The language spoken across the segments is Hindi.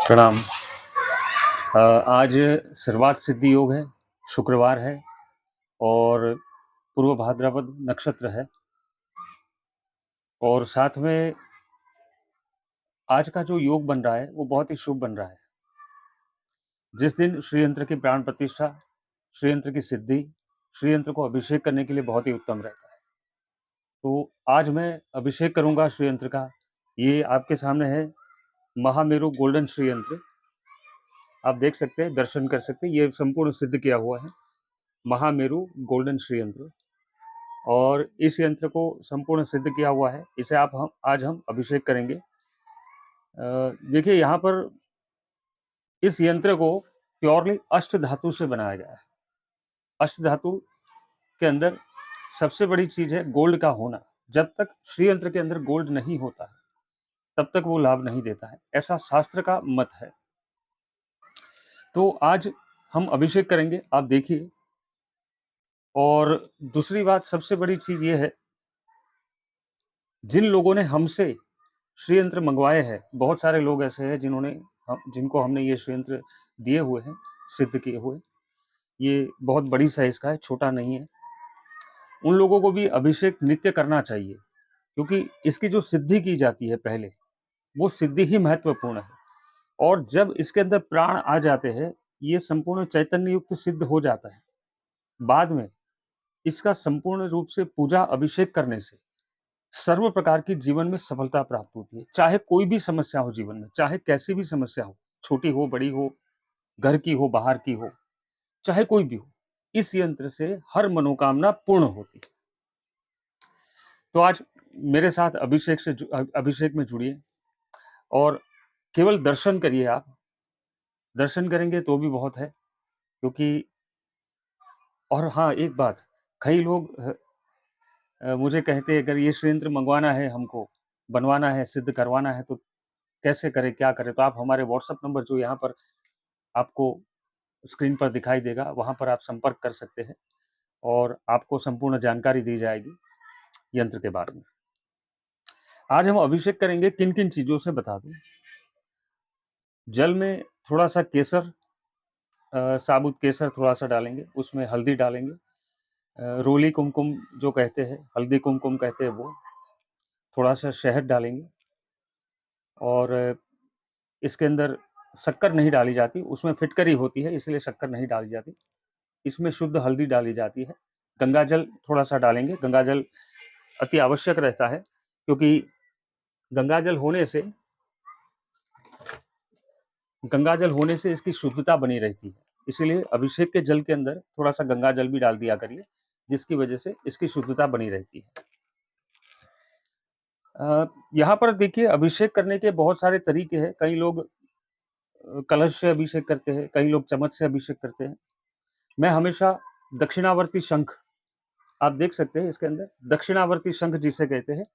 प्रणाम। आज सर्वात सिद्धि योग है, शुक्रवार है और पूर्व भाद्रपद नक्षत्र है और साथ में आज का जो योग बन रहा है वो बहुत ही शुभ बन रहा है। जिस दिन श्री यंत्र की प्राण प्रतिष्ठा, श्री यंत्र की सिद्धि, श्री यंत्र को अभिषेक करने के लिए बहुत ही उत्तम रहता है। तो आज मैं अभिषेक करूंगा श्री यंत्र का। ये आपके सामने है महामेरु गोल्डन श्री यंत्र। आप देख सकते हैं, दर्शन कर सकते हैं, ये संपूर्ण सिद्ध किया हुआ है महामेरु गोल्डन श्री यंत्र। और इस यंत्र को संपूर्ण सिद्ध किया हुआ है। इसे आज हम अभिषेक करेंगे। देखिए यहाँ पर इस यंत्र को प्योरली अष्ट धातु से बनाया गया है। अष्ट धातु के अंदर सबसे बड़ी चीज है गोल्ड का होना। जब तक श्री यंत्र के अंदर गोल्ड नहीं होता है तब तक वो लाभ नहीं देता है, ऐसा शास्त्र का मत है। तो आज हम अभिषेक करेंगे, आप देखिए। और दूसरी बात, सबसे बड़ी चीज ये है, जिन लोगों ने हमसे श्री यंत्र मंगवाए हैं, बहुत सारे लोग ऐसे हैं जिनको हमने ये श्री यंत्र दिए हुए हैं, सिद्ध किए हुए। ये बहुत बड़ी साइज का है, छोटा नहीं है। उन लोगों को भी अभिषेक नित्य करना चाहिए, क्योंकि इसकी जो सिद्धि की जाती है पहले, वो सिद्धि ही महत्वपूर्ण है। और जब इसके अंदर प्राण आ जाते हैं, ये संपूर्ण चैतन्य युक्त सिद्ध हो जाता है। बाद में इसका संपूर्ण रूप से पूजा अभिषेक करने से सर्व प्रकार की जीवन में सफलता प्राप्त होती है। चाहे कोई भी समस्या हो जीवन में, चाहे कैसी भी समस्या हो, छोटी हो, बड़ी हो, घर की हो, बाहर की हो, चाहे कोई भी हो, इस यंत्र से हर मनोकामना पूर्ण होती है। तो आज मेरे साथ अभिषेक में जुड़िए और केवल दर्शन करिए। आप दर्शन करेंगे तो भी बहुत है, क्योंकि और हाँ, एक बात, कई लोग मुझे कहते हैं अगर ये श्री यंत्र मंगवाना है, हमको बनवाना है, सिद्ध करवाना है, तो कैसे करें, क्या करें? तो आप हमारे व्हाट्सएप नंबर जो यहाँ पर आपको स्क्रीन पर दिखाई देगा, वहाँ पर आप संपर्क कर सकते हैं और आपको संपूर्ण जानकारी दी जाएगी यंत्र के बारे में। आज हम अभिषेक करेंगे, किन किन चीज़ों से बता दूं। जल में थोड़ा सा केसर, साबुत केसर थोड़ा सा डालेंगे, उसमें हल्दी डालेंगे, रोली कुमकुम जो कहते हैं, हल्दी कुमकुम कहते हैं वो, थोड़ा सा शहद डालेंगे। और इसके अंदर शक्कर नहीं डाली जाती, उसमें फिटकरी होती है, इसलिए शक्कर नहीं डाली जाती। इसमें शुद्ध हल्दी डाली जाती है। गंगा जल थोड़ा सा डालेंगे। गंगा जल अति आवश्यक रहता है, क्योंकि गंगा जल होने से गंगा जल होने से इसकी शुद्धता बनी रहती है। इसीलिए अभिषेक के जल के अंदर थोड़ा सा गंगा जल भी डाल दिया करिए, जिसकी वजह से इसकी शुद्धता बनी रहती है। यहाँ पर देखिए, अभिषेक करने के बहुत सारे तरीके हैं। कई लोग कलश से अभिषेक करते हैं, कई लोग चम्मच से अभिषेक करते हैं। मैं हमेशा दक्षिणावर्ती शंख, आप देख सकते हैं इसके अंदर दक्षिणावर्ती शंख जिसे कहते हैं,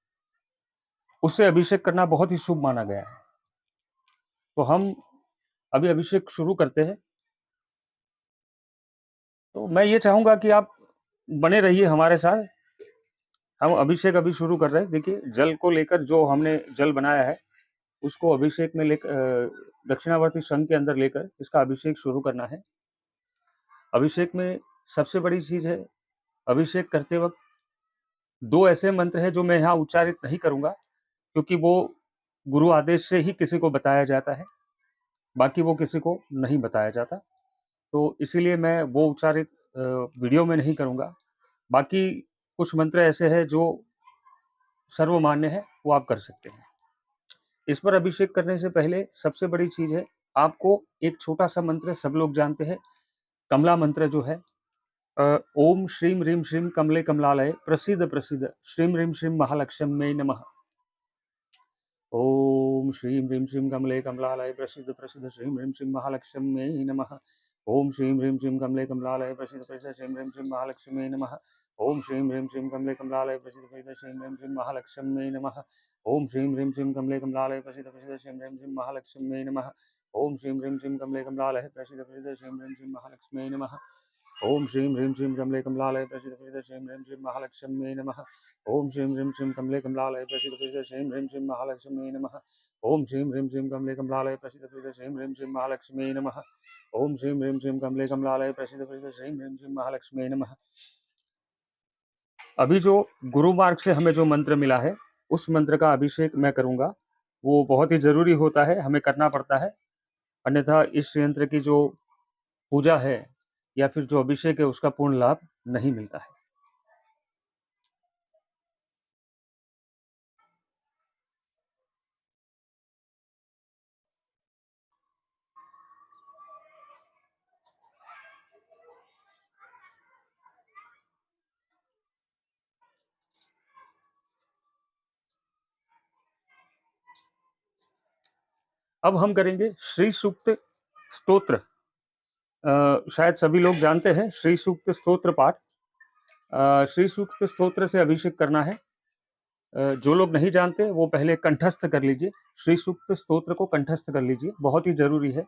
उससे अभिषेक करना बहुत ही शुभ माना गया है। तो हम अभी अभिषेक शुरू करते हैं। तो मैं ये चाहूंगा कि आप बने रहिए हमारे साथ। हम अभिषेक अभी शुरू कर रहे हैं। देखिए, जल को लेकर जो हमने जल बनाया है, उसको अभिषेक में लेकर दक्षिणावर्ती शंख के अंदर लेकर इसका अभिषेक शुरू करना है। अभिषेक में सबसे बड़ी चीज है, अभिषेक करते वक्त दो ऐसे मंत्र हैं जो मैं यहाँ उच्चारित नहीं करूंगा, क्योंकि वो गुरु आदेश से ही किसी को बताया जाता है, बाकी वो किसी को नहीं बताया जाता। तो इसीलिए मैं वो उच्चारित वीडियो में नहीं करूंगा। बाकी कुछ मंत्र ऐसे हैं जो सर्वमान्य है, वो आप कर सकते हैं। इस पर अभिषेक करने से पहले सबसे बड़ी चीज है, आपको एक छोटा सा मंत्र सब लोग जानते हैं, कमला मंत्र जो है, ओम श्रीम ह्रीम श्रीम कमले कमलालय प्रसिद्ध प्रसिद्ध श्रीम ह्रीम श्रीम महालक्ष्मी नमः। ओम श्रीम ह्रीम श्रीम कमले कमलालय प्रसिद्ध प्रसिद्ध श्रीम ह्रीम श्रीम महालक्ष्मी नमः। ओम श्रीम ह्रीम श्रीम कमले कमलालय प्रसिद्ध प्रसिद्ध श्रीम ह्रीम श्रीम महालक्ष्मी नमः। ओम श्रीम ह्रीम श्रीम कमले कमलालय प्रसिद्ध प्रसिद्ध श्रीम ह्रीम श्रीम महालक्ष्मी नमः। ओम श्रीम ह्रीम श्रीम कमले कमलालय प्रसिद्ध प्रसिद्ध श्रीम ह्रीम श्रीम महालक्ष्मी नमः। ओम श्रीम ह्रीम श्रीम कमले कमलालय प्रसिद्ध प्रसिद्ध श्रीम ह्रीम श्रीम महालक्ष्मी नमः। ओम श्रीं ह्रीं श्रीं कमले कमलालय प्रसीद प्रसीद श्रीं ह्रीं श्रीं महालक्ष्म्यै नमः। ओम श्रीं ह्रीं श्रीं कमले कमलालय प्रसीद प्रसीद श्रीं ह्रीं श्रीं महालक्ष्म्यै नमः। ओम श्रीं ह्रीं श्रीं कमले कमलालय प्रसीद प्रसीद श्रीं ह्रीं श्रीं महालक्ष्म्यै नमः। ओम श्रीं ह्रीं श्रीं कमले कमलालय प्रसीद प्रसीद श्रीं ह्रीं श्रीं महालक्ष्म्यै नमः। अभी जो गुरु मार्ग से हमें जो मंत्र मिला है, उस मंत्र का अभिषेक मैं करूँगा। वो बहुत ही ज़रूरी होता है, हमें करना पड़ता है, अन्यथा इस यंत्र की जो पूजा है या फिर जो अभिषेक है, उसका पूर्ण लाभ नहीं मिलता है। अब हम करेंगे श्री सूक्त स्तोत्र। शायद सभी लोग जानते हैं श्री सूक्त स्तोत्र पाठ। श्री सूक्त स्तोत्र से अभिषेक करना है। जो लोग नहीं जानते वो पहले कंठस्थ कर लीजिए, श्री सूक्त स्तोत्र को कंठस्थ कर लीजिए, बहुत ही जरूरी है।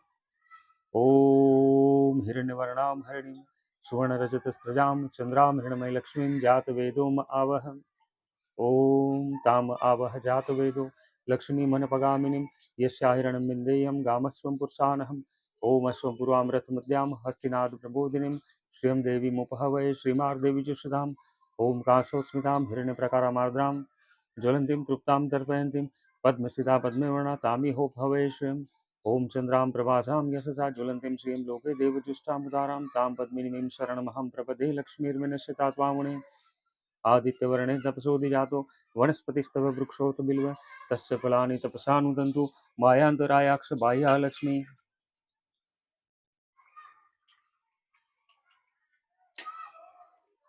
ओम हिरण्यवर्णां हरिणीं सुवर्णरजतस्रजां चंद्रां हिरण्मयी लक्ष्मीं जातवेदो आवह। ओम ताम आवह जातवेदो लक्ष्मीमनपगामिनीं यस्या हिरण्यं विन्देयं गामस्वं पुरुषानहम्। ओम अश्वं पुरां रथमद्यां हस्तिनाद प्रबोधिनीं श्रियं देवीमुपहवये श्रीमार्देवी च सुधाम्। ओम काशोस्मितां हिरण्यप्रकारामार्द्रां ज्वलन्तीं तृप्तां तर्पयन्तीं पद्मसिता पद्मवर्णा तामिहो भवे श्रियम्। ओम चंद्रां प्रभासां यशसा ज्वलन्तीं श्रियं लोके देवजुष्टामुदारां तां पद्मिनीं शरणमहं प्रपदे लक्ष्मीर्विनश्यता त्वामुने। आदित्यवर्णे तपसोऽधिजातो वनस्पतिस्तव वृक्षोऽथ बिल्व तस्य फलानि तपसानुदन्तु मायान्तरायाक्ष बाह्या लक्ष्मी।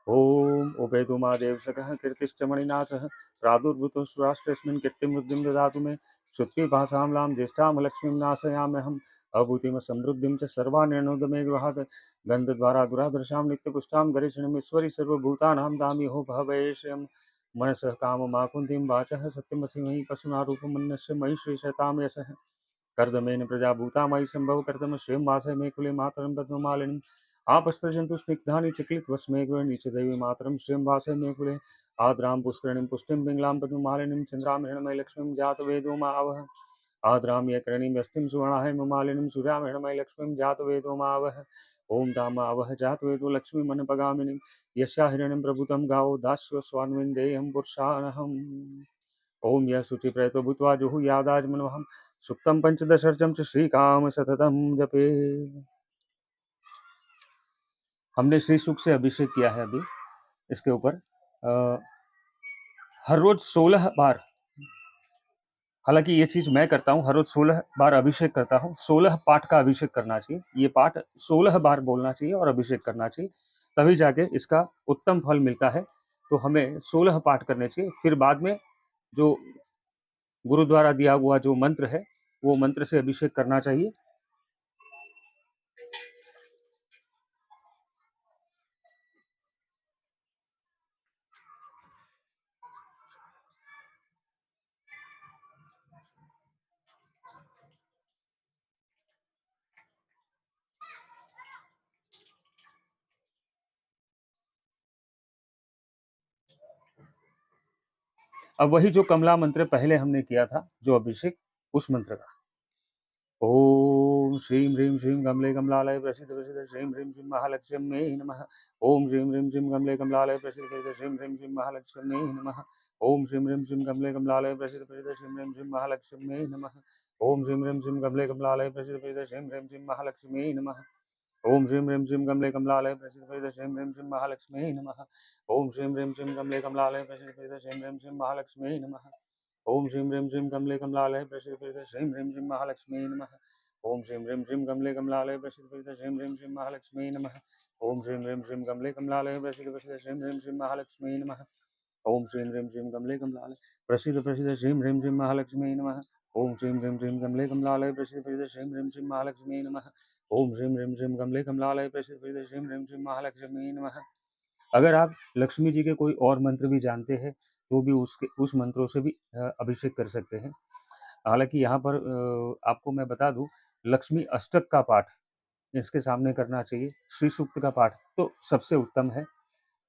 ओम उपेतु महादेव सकः कीर्तिश्च मणिनाथः प्रादुर्भूतो सुराष्ट्रेऽस्मिन् कीर्तिमृद्धिं ददातु मे। श्रुत्पिपासां लां ज्येष्ठां लक्ष्मीं नाशयाम्यहम्। अभूतिं समृद्धिं च सर्वानिर्णोद मे गृहात् गन्धद्वारा दुरादर्शां नित्यपुष्टां गरिष्णीमीश्वरी सर्वभूतानां दामिहो भवेशयम्। मनसः काममाकुन्तीं वाचः सत्यमसि पशुना रूपमन्यस्य मयि श्रीशतां यशः। कर्दमेन प्रजाभूता मयि सम्भव कर्दम श्रियं वासय मे कुले मातरं पद्ममालिनीम्। आपस्तजन्तु स्निग्धानि चिक्लित्वस्मे गृहणीचदैवी मातरं श्रियं वासय मे कुले। आद्रां पुष्करणीं पुष्टिं पिङ्गलां पद्ममालिनीं चन्द्रां हिरण्मयी लक्ष्मीं जातवेदो मावह। आद्रां यकर्णीं यष्टिं सुवर्णाय ममालिनीं सूर्यां हिरण्मयी लक्ष्मीं जातवेदो मावह। ॐ तामावह जातवेदो लक्ष्मीमनपगामिनीं यस्या हिरण्यं प्रभुतं गावो दास्यस्वान्विन्देयं पुरुषानहम्। ॐ यः शुचिप्रयतो भूत्वा जुहुयादाजमनवहं सुक्तं पंचदशर्चं च श्रीकाम सततं जपे। हमने श्री सुख से अभिषेक किया है अभी इसके ऊपर। हर रोज 16 बार, हालांकि ये चीज मैं करता हूँ, हर रोज 16 बार अभिषेक करता हूँ। 16 पाठ का अभिषेक करना चाहिए, ये पाठ 16 बार बोलना चाहिए और अभिषेक करना चाहिए, तभी जाके इसका उत्तम फल मिलता है। तो हमें 16 पाठ करने चाहिए। फिर बाद में जो गुरु द्वारा दिया हुआ जो मंत्र है, वो मंत्र से अभिषेक करना चाहिए। अब वही जो कमला मंत्र पहले हमने किया था, जो अभिषेक, उस मंत्र का। ओम श्रीं ह्रीं श्रीं कमले कमलालय प्रसीद प्रसीद श्रीं ह्रीं श्रीं महालक्ष्म्यै नमः। ओम श्रीं ह्रीं श्रीं कमले कमलालय प्रसीद प्रसीद श्रीं ह्रीं श्रीं महालक्ष्म्यै नमः। ओम श्रीं ह्रीं श्रीं कमले कमलालय प्रसीद प्रसीद श्रीं ह्रीं श्रीं महालक्ष्म्यै नमः। ओम श्रीं ह्रीं श्रीं कमले कमलालय प्रसीद प्रसीद श्रीं ह्रीं श्रीं महालक्ष्म्यै नमः। ओम श्रीं ह्रीं श्रीं कमले कमलालय प्रसीद प्रसीद श्रीं ह्रीं श्रीं महालक्ष्म्यै नमः। ओम श्रीं ह्रीं श्रीं कमले कमलालय प्रसीद प्रसीद श्रीं ह्रीं श्रीं महालक्ष्म्यै नमः। ओम श्रीं ह्रीं श्रीं कमले कमलालय प्रसीद प्रसीद श्रीं ह्रीं श्रीं महालक्ष्म्यै नमः। ओम श्रीं ह्रीं श्रीं कमले कमलालय प्रसीद प्रसीद श्रीं ह्रीं श्रीं महालक्ष्म्यै नमः। ओम श्रीं ह्रीं श्रीं कमले कमलालय प्रसीद प्रसीद श्रीं ह्रीं श्रीं महालक्ष्म्यै नमः। ओम श्रीं ह्रीं श्रीं कमले कमलालय प्रसीद प्रसीद श्रीं ह्रीं श्रीं महालक्ष्म्यै नमः। ओम श्रीं ह्रीं श्रीं कमले कमलालय प्रसीद प्रसीद श्रीं ह्रीं श्रीं महालक्ष्म्यै नमः। ओम श्रीं ह्रीं श्रीं कमले कमलालय प्रसीद प्रसीद श्रीं ह्रीं श्रीं महालक्ष्म्यै नमः। अगर आप लक्ष्मी जी के कोई और मंत्र भी जानते हैं, तो भी उस मंत्रों से भी अभिषेक कर सकते हैं। हालांकि यहाँ पर आपको मैं बता दूं, लक्ष्मी अष्टक का पाठ इसके सामने करना चाहिए। श्री सूक्त का पाठ तो सबसे उत्तम है।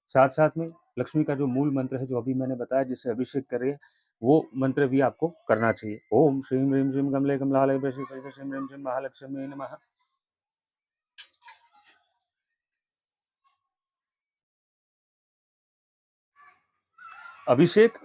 साथ-साथ में लक्ष्मी का जो मूल मंत्र है, जो अभी मैंने बताया जिससे अभिषेक कर रहे हैं, वो मंत्र भी आपको करना चाहिए। ओम श्रीं ह्रीं श्रीं कमले कमलालय वशीकरण श्रीं ह्रीं श्रीं महालक्ष्मी नमः। अभिषेक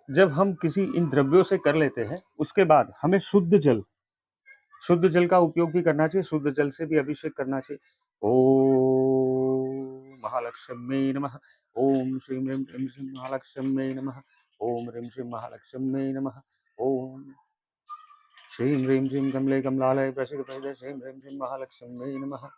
जब हम किसी इन द्रव्यों से कर लेते हैं, उसके बाद हमें शुद्ध जल का उपयोग भी करना चाहिए, शुद्ध जल से भी अभिषेक करना चाहिए। ओम महालक्ष्मी नमः। ओम श्रीं ह्रीं क्लीं श्रीं महालक्ष्मी नमः। ओम ह्रीं श्रीं महालक्ष्मी नमः। ओम श्रीं ह्रीं श्रीं कमले कमलालय प्रसीद श्रीं ह्रीं श्रीं महालक्ष्मी नमः।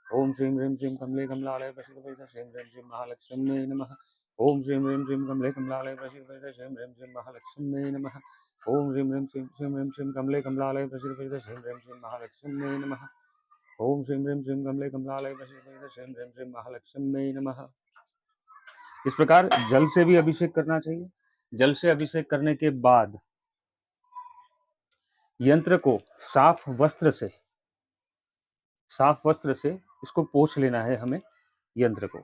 ओम श्रीं ह्रीं श्रीं कमले कमलालय प्रसीद श्रीं ह्रीं श्रीं महालक्ष्मी नमः। ओम श्रीं ह्रीं श्रीं कमले कमलालय प्रसीद श्रीं ह्रीं श्रीं महालक्ष्मी नमः। ओम श्रीं ह्रीं श्रीं कमले कमलालय प्रसीद श्रीं ह्रीं श्रीं महालक्ष्मी नमः। ओम श्रीं ह्रीं श्रीं कमले कमलालय प्रसीद श्रीं ह्रीं श्रीं महालक्ष्मी नमः। इस प्रकार जल से भी अभिषेक करना चाहिए। जल से अभिषेक करने के बाद यंत्र को साफ वस्त्र से इसको पोंछ लेना है हमें, यंत्र को।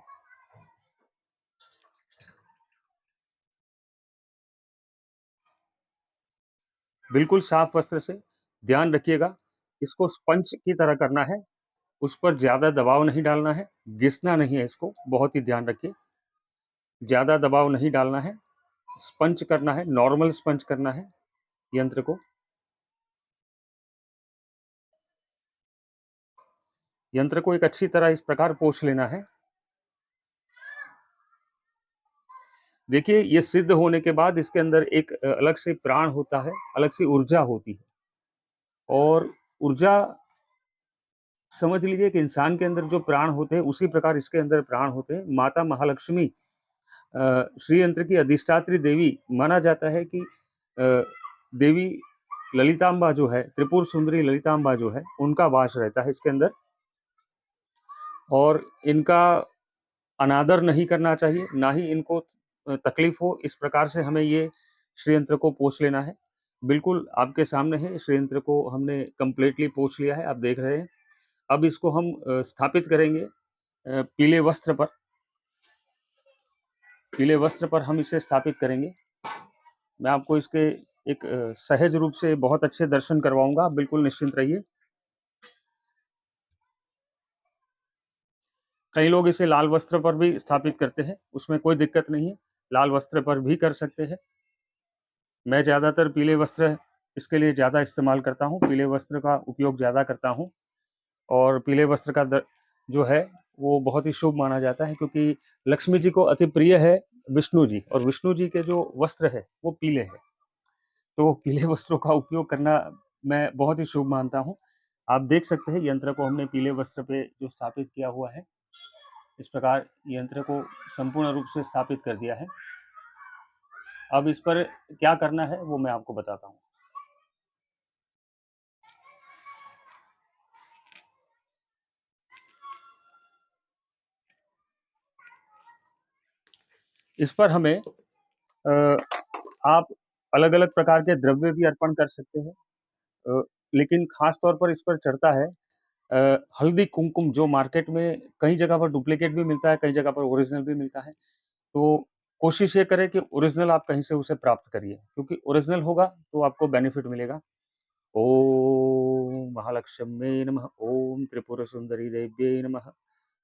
बिल्कुल साफ वस्त्र से। ध्यान रखिएगा, इसको स्पंज की तरह करना है, उस पर ज़्यादा दबाव नहीं डालना है, घिसना नहीं है इसको, बहुत ही ध्यान रखिए। ज़्यादा दबाव नहीं डालना है, स्पंज करना है, नॉर्मल स्पंज करना है यंत्र को। यंत्र को एक अच्छी तरह इस प्रकार पोंछ लेना है। देखिए, ये सिद्ध होने के बाद इसके अंदर एक अलग से प्राण होता है, अलग सी ऊर्जा होती है। और ऊर्जा, समझ लीजिए कि इंसान के अंदर जो प्राण होते हैं, उसी प्रकार इसके अंदर प्राण होते हैं। माता महालक्ष्मी श्री यंत्र की अधिष्ठात्री देवी माना जाता है कि देवी ललितांबा जो है, त्रिपुर सुंदरी ललितांबा जो है, उनका वास रहता है इसके अंदर। और इनका अनादर नहीं करना चाहिए, ना ही इनको तकलीफ हो, इस प्रकार से हमें ये श्रीयंत्र को पोंछ लेना है। बिल्कुल आपके सामने है, श्रीयंत्र को हमने कंप्लीटली पोंछ लिया है, आप देख रहे हैं। अब इसको हम स्थापित करेंगे पीले वस्त्र पर। पीले वस्त्र पर हम इसे स्थापित करेंगे। मैं आपको इसके एक सहज रूप से बहुत अच्छे दर्शन करवाऊँगा, आप बिल्कुल निश्चिंत रहिए। कई लोग इसे लाल वस्त्र पर भी स्थापित करते हैं, उसमें कोई दिक्कत नहीं है, लाल वस्त्र पर भी कर सकते हैं। मैं ज़्यादातर पीले वस्त्र इसके लिए ज़्यादा इस्तेमाल करता हूँ, पीले वस्त्र का उपयोग ज़्यादा करता हूँ। और पीले वस्त्र का जो है, वो बहुत ही शुभ माना जाता है, क्योंकि लक्ष्मी जी को अति प्रिय है विष्णु जी, और विष्णु जी के जो वस्त्र है, वो पीले हैं। तो पीले वस्त्रों का उपयोग करना मैं बहुत ही शुभ मानता हूँ। आप देख सकते हैं यंत्र को हमने पीले वस्त्र पे जो स्थापित किया हुआ है, इस प्रकार यंत्र को संपूर्ण रूप से स्थापित कर दिया है। अब इस पर क्या करना है वो मैं आपको बताता हूँ। इस पर हमें आप अलग-अलग प्रकार के द्रव्य भी अर्पण कर सकते हैं। लेकिन ख़ास तौर पर इस पर चढ़ता है हल्दी कुमकुम, जो मार्केट में कई जगह पर डुप्लीकेट भी मिलता है, कई जगह पर ओरिजिनल भी मिलता है। तो कोशिश ये करें कि ओरिजिनल आप कहीं से उसे प्राप्त करिए, क्योंकि ओरिजिनल होगा तो आपको बेनिफिट मिलेगा। ओम महालक्ष्म्यै नमः। ओम त्रिपुर सुंदरी देव्यै नमः।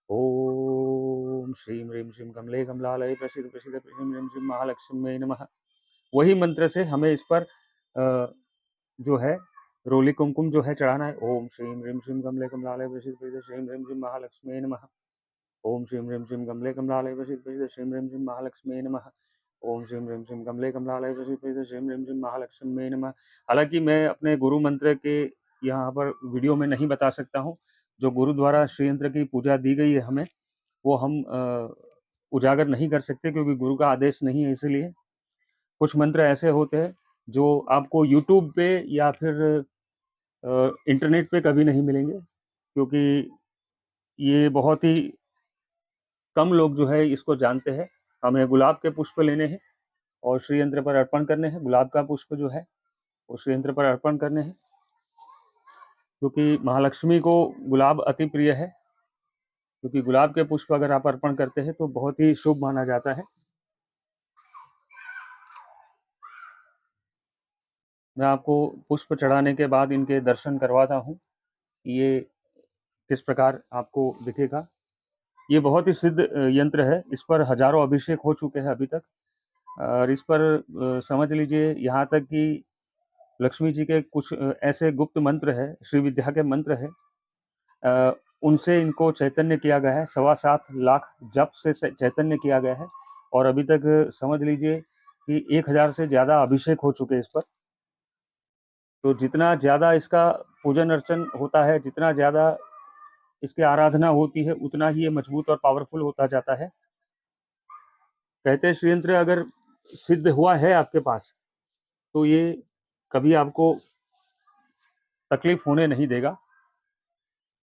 ओम श्रीं ह्रीं श्रीं कमले कमलालये प्रसीद प्रसीद श्रीं ह्रीं श्रीं महालक्ष्म्यै नमः। वही मंत्र से हमें इस पर जो है रोली कुमकुम जो है चढ़ाना है। ओम श्रीं ह्रीं श्रीं कमले कमलालये प्रसीद प्रसीद श्रीं ह्रीं श्रीं महालक्ष्म्यै नमः। ओम श्रीं ह्रीं श्रीं कमले कमलालये प्रसीद प्रसीद श्रीं ह्रीं श्रीं महालक्ष्म्यै नमः। ओम श्रीं ह्रीं श्रीं कमले कमलालये प्रसीद प्रसीद श्रीं ह्रीं श्रीं महालक्ष्म्यै नमः। हालाँकि मैं अपने गुरु मंत्र के यहाँ पर वीडियो में नहीं बता सकता हूँ। जो गुरु द्वारा श्री यंत्र की पूजा दी गई है हमें, वो हम उजागर नहीं कर सकते, क्योंकि गुरु का आदेश नहीं है। इसीलिए कुछ मंत्र ऐसे होते हैं जो आपको यूट्यूब पे या फिर इंटरनेट पे कभी नहीं मिलेंगे, क्योंकि ये बहुत ही कम लोग जो है इसको जानते हैं। हमें गुलाब के पुष्प लेने हैं और श्री यंत्र पर अर्पण करने हैं। गुलाब का पुष्प जो है वो श्री यंत्र पर अर्पण करने हैं। क्योंकि महालक्ष्मी को गुलाब अति प्रिय है, क्योंकि गुलाब के पुष्प अगर आप अर्पण करते हैं तो बहुत ही शुभ माना जाता है। मैं आपको पुष्प चढ़ाने के बाद इनके दर्शन करवाता हूँ। ये किस प्रकार आपको दिखेगा। ये बहुत ही सिद्ध यंत्र है। इस पर हज़ारों अभिषेक हो चुके हैं अभी तक, और इस पर समझ लीजिए यहाँ तक कि लक्ष्मी जी के कुछ ऐसे गुप्त मंत्र हैं, श्री विद्या के मंत्र हैं, उनसे इनको चैतन्य किया गया है। 7.25 लाख जप से चैतन्य किया गया है, और अभी तक समझ लीजिए कि 1000 से ज़्यादा अभिषेक हो चुके हैं इस पर। तो जितना ज़्यादा इसका पूजन अर्चन होता है, जितना ज़्यादा इसकी आराधना होती है, उतना ही ये मजबूत और पावरफुल होता जाता है। कहते हैं श्री यंत्र अगर सिद्ध हुआ है आपके पास, तो ये कभी आपको तकलीफ होने नहीं देगा।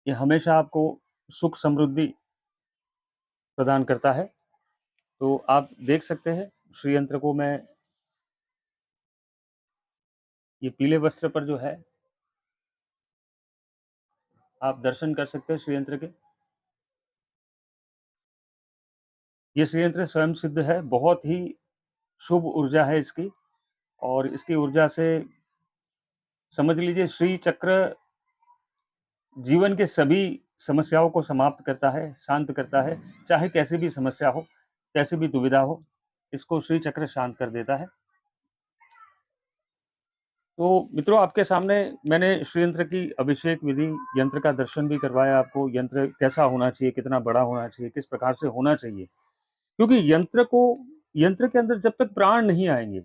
ये हमेशा आपको सुख समृद्धि प्रदान करता है। तो आप देख सकते हैं श्री यंत्र को मैं ये पीले वस्त्र पर जो है आप दर्शन कर सकते हैं श्री यंत्र के। ये श्री यंत्र स्वयं सिद्ध है, बहुत ही शुभ ऊर्जा है इसकी, और इसकी ऊर्जा से समझ लीजिए श्री चक्र जीवन के सभी समस्याओं को समाप्त करता है, शांत करता है। चाहे कैसी भी समस्या हो, कैसी भी दुविधा हो, इसको श्री चक्र शांत कर देता है। तो मित्रों, आपके सामने मैंने श्री यंत्र की अभिषेक विधि, यंत्र का दर्शन भी करवाया आपको। यंत्र कैसा होना चाहिए, कितना बड़ा होना चाहिए, किस प्रकार से होना चाहिए। क्योंकि यंत्र के अंदर जब तक प्राण नहीं आएँगे,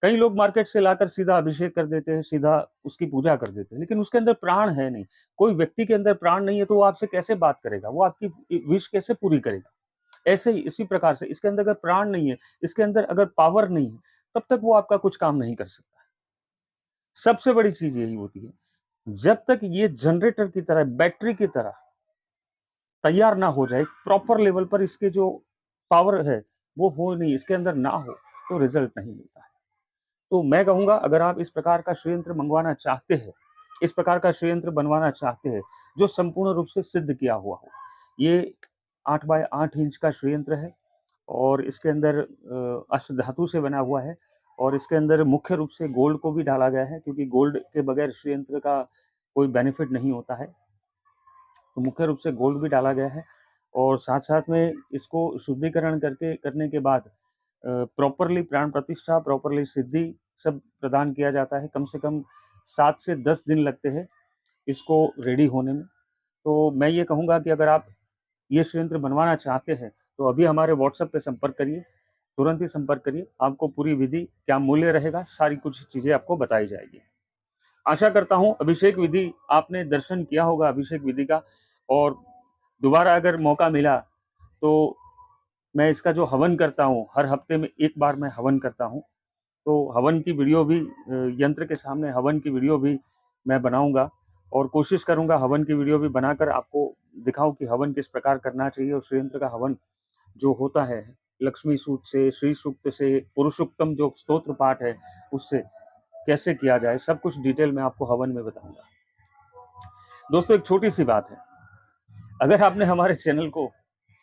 कई लोग मार्केट से लाकर सीधा अभिषेक कर देते हैं, सीधा उसकी पूजा कर देते हैं, लेकिन उसके अंदर प्राण है नहीं। कोई व्यक्ति के अंदर प्राण नहीं है तो वो आपसे कैसे बात करेगा? वो आपकी विश कैसे पूरी करेगा? ऐसे ही इसी प्रकार से इसके अंदर अगर प्राण नहीं है, इसके अंदर अगर पावर नहीं है, तब तक वो आपका कुछ काम नहीं कर सकता है। सबसे बड़ी चीज़ यही होती है, जब तक ये जनरेटर की तरह, बैटरी की तरह तैयार ना हो जाए, प्रॉपर लेवल पर इसके जो पावर है, वो हो नहीं, इसके अंदर ना हो, तो रिज़ल्ट नहीं मिलता है। तो मैं कहूँगा अगर आप इस प्रकार का श्रीयंत्र मंगवाना चाहते हैं, इस प्रकार का श्रीयंत्र बनवाना चाहते हैं, जो संपूर्ण रूप से सिद्ध किया हुआ हो, ये 8 बाय 8 इंच का श्रीयंत्र है, और इसके अंदर अष्टधातु से बना हुआ है, और इसके अंदर मुख्य रूप से गोल्ड को भी डाला गया है, क्योंकि गोल्ड के बगैर श्रीयंत्र का कोई बेनिफिट नहीं होता है। तो मुख्य रूप से गोल्ड भी डाला गया है, और साथ-साथ में इसको शुद्धिकरण करने के बाद प्रॉपरली प्राण प्रतिष्ठा, प्रॉपरली सिद्धि सब प्रदान किया जाता है। कम से कम 7 से 10 दिन लगते हैं इसको रेडी होने में। तो मैं ये कहूँगा कि अगर आप ये संयंत्र बनवाना चाहते हैं, तो अभी हमारे व्हाट्सएप पे संपर्क करिए, तुरंत ही संपर्क करिए। आपको पूरी विधि, क्या मूल्य रहेगा, सारी कुछ चीज़ें आपको बताई जाएगी। आशा करता हूँ अभिषेक विधि आपने दर्शन किया होगा अभिषेक विधि का, और दोबारा अगर मौका मिला तो मैं इसका जो हवन करता हूँ, हर हफ्ते में 1 बार मैं हवन करता हूँ। तो हवन की वीडियो भी यंत्र के सामने हवन की वीडियो भी मैं बनाऊँगा, और कोशिश करूँगा हवन की वीडियो भी बनाकर आपको दिखाऊँ कि हवन किस प्रकार करना चाहिए, और श्रीयंत्र का हवन जो होता है, लक्ष्मी सूक्त से, श्री सूक्त से, पुरुषोत्तम जो स्तोत्र पाठ है, उससे कैसे किया जाए, सब कुछ डिटेल में आपको हवन में बताऊँगा। दोस्तों, एक छोटी-सी बात है, अगर आपने हमारे चैनल को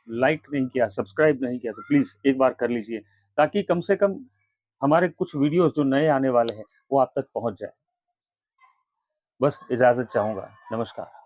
लाइक नहीं किया, सब्सक्राइब नहीं किया, तो प्लीज़ एक बार कर लीजिए, ताकि कम से कम हमारे कुछ वीडियोज़ जो नए आने वाले हैं, वो आप तक पहुँच जाए। बस इजाज़त चाहूँगा। नमस्कार।